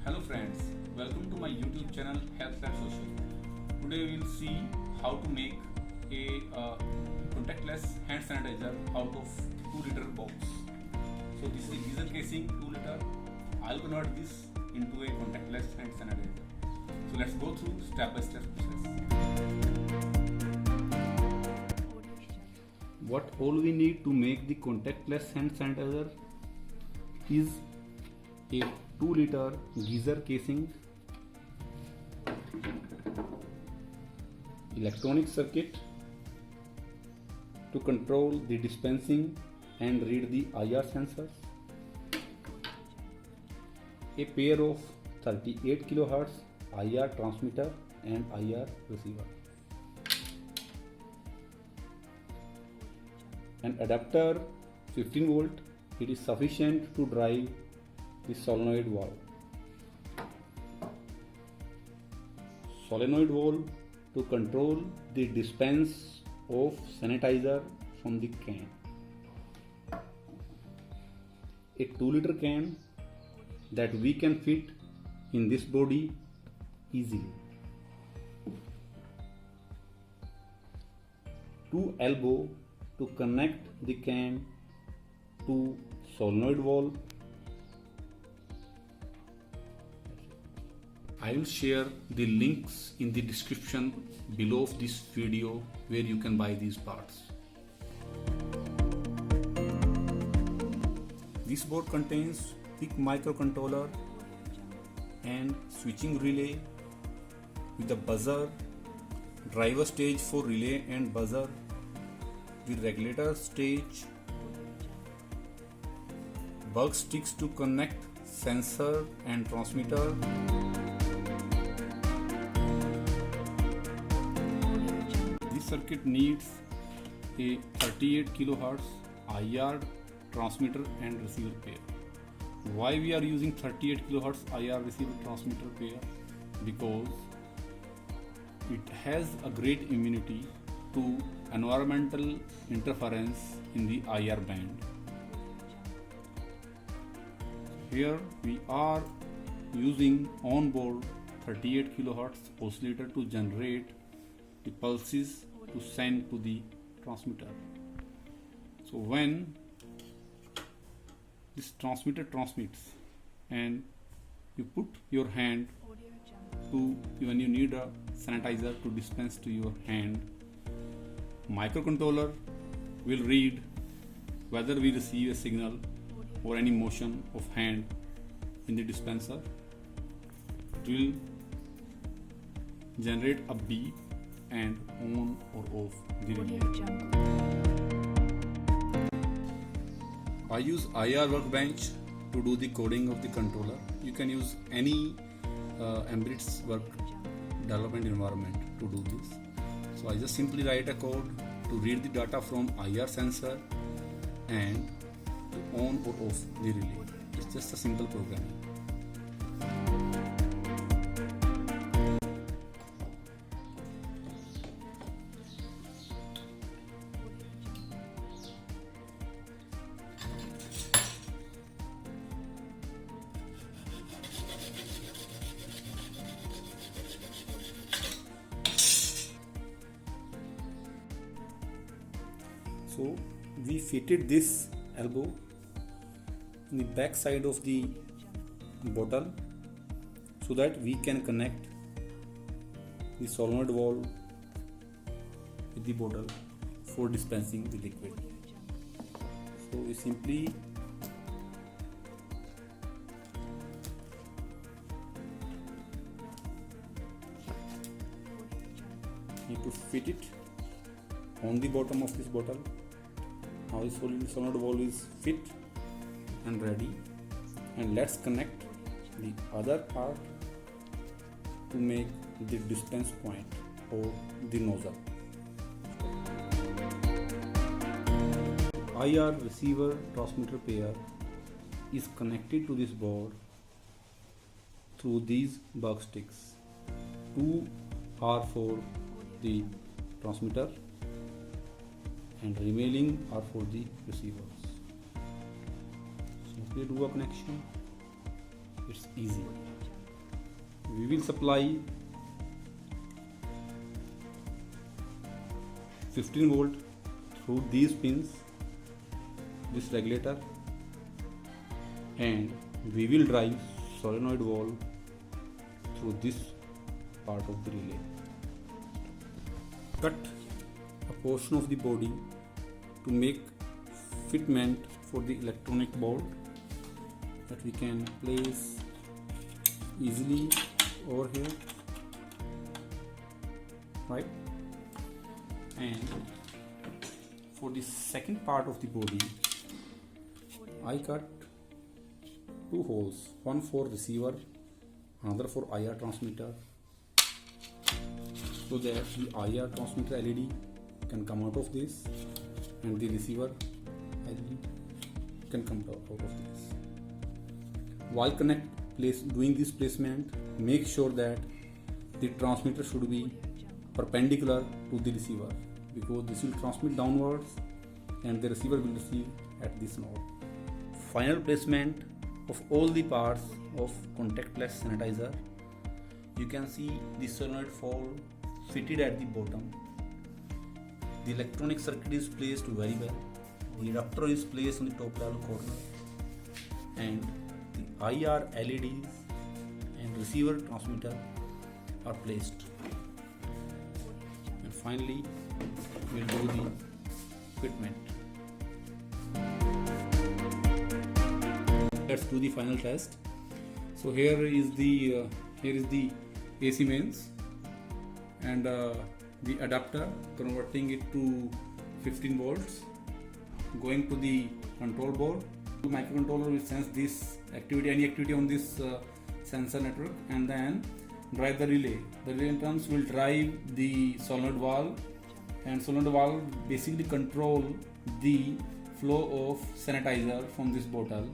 Hello friends, welcome to my YouTube channel Health and Social. Today we will see how to make a contactless hand sanitizer out of 2-liter box. So this is a diesel casing 2-liter. I'll convert this into a contactless hand sanitizer. So let's go through step-by-step process. What all we need to make the contactless hand sanitizer is a 2-liter geyser casing, electronic circuit to control the dispensing and read the IR sensors, a pair of 38 kHz IR transmitter and IR receiver, an adapter 15 volt. It is sufficient to drive the solenoid valve. Solenoid valve to control the dispense of sanitizer from the can. A 2-liter can that we can fit in this body easily. 2 elbow to connect the can to solenoid valve. I will share the links in the description below of this video where you can buy these parts. This board contains PIC microcontroller and switching relay with a buzzer, driver stage for relay and buzzer, the regulator stage, bug sticks to connect sensor and transmitter, this circuit needs a 38 kHz IR transmitter and receiver pair. Why we are using 38 kHz IR receiver transmitter pair? Because it has a great immunity to environmental interference in the IR band. Here we are using on-board 38 kHz oscillator to generate the pulses to send to the transmitter. So when this transmitter transmits and you put your hand to, when you need a sanitizer to dispense to your hand, microcontroller will read whether we receive a signal or any motion of hand in the dispenser. It will generate a beep and on or off the relay. I use IR Workbench to do the coding of the controller. You can use any Embedded work development environment to do this. So I just simply write a code to read the data from IR sensor and to on or off the relay. It's just a simple programming. So we fitted this elbow in the back side of the bottle so that we can connect the solenoid valve with the bottle for dispensing the liquid. So we simply need to fit it on the bottom of this bottle. Now the solenoid valve is fit and ready, and let's connect the other part to make the dispense point or the nozzle. IR receiver transmitter pair is connected to this board through these bug sticks. 2 are for the transmitter and remaining are for the receivers. Simply do a connection. It's easy. we will supply 15 volt through these pins, this regulator, and we will drive solenoid valve through this part of the relay. Cut a portion of the body to make fitment for the electronic board that we can place easily over here, right? And for the second part of the body, I cut two holes, one for receiver, another for IR transmitter, so that the IR transmitter LED can come out of this and the receiver LED can come out of this. While doing this placement, make sure that the transmitter should be perpendicular to the receiver, because this will transmit downwards and the receiver will receive at this node. Final placement of all the parts of contactless sanitizer. You can see the solenoid valve fitted at the bottom. The electronic circuit is placed very well. The adapter is placed on the top level corner, and the IR LEDs and receiver transmitter are placed. And finally, we'll do the fitment. Let's do the final test. So here is the AC mains and the adapter, converting it to 15 volts, going to the control board. The microcontroller will sense this activity, any activity on this sensor network, and then drive the relay. The relay in turns will drive the solenoid valve, and solenoid valve basically control the flow of sanitizer from this bottle